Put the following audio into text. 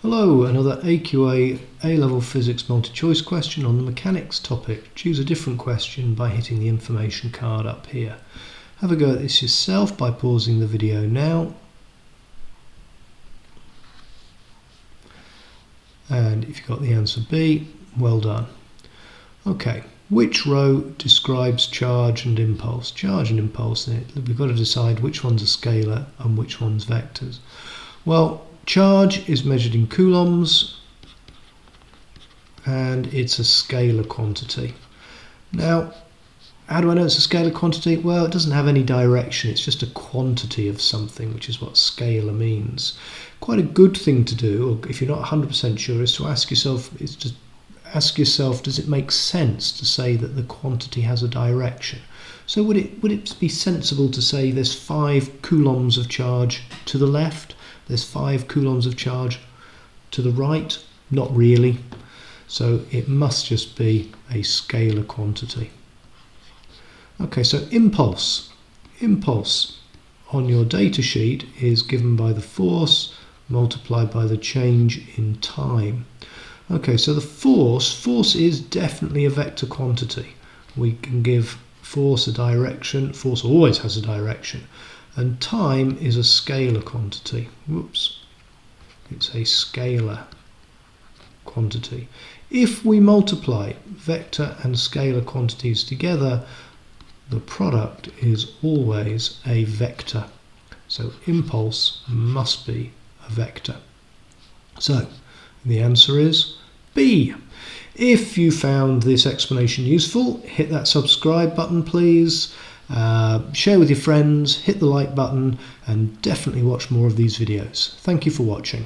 Hello, another AQA A-level Physics multi-choice question on the mechanics topic. Choose a different question by hitting the information card up here. Have a go at this yourself by pausing the video now. And if you got the answer B, well done. Okay, which row describes charge and impulse? Charge and impulse, we've got to decide which one's a scalar and which one's vectors. Well, charge is measured in coulombs and it's a scalar quantity. Now, how do I know it's a scalar quantity? Well, it doesn't have any direction, it's just a quantity of something, which is what scalar means. Quite a good thing to do, or if you're not 100% sure, is to ask yourself, does it make sense to say that the quantity has a direction? So would it be sensible to say there's 5 coulombs of charge to the left? There's 5 coulombs of charge to the right? Not really. So it must just be a scalar quantity. Okay, so impulse. Impulse on your data sheet is given by the force multiplied by the change in time. Okay, so the force is definitely a vector quantity. We can give force a direction. Force always has a direction. And time is a scalar quantity. Whoops. It's a scalar quantity. If we multiply vector and scalar quantities together, the product is always a vector. So impulse must be a vector. So the answer is B. If you found this explanation useful, hit that subscribe button please. Share with your friends, hit the like button, and definitely watch more of these videos. Thank you for watching.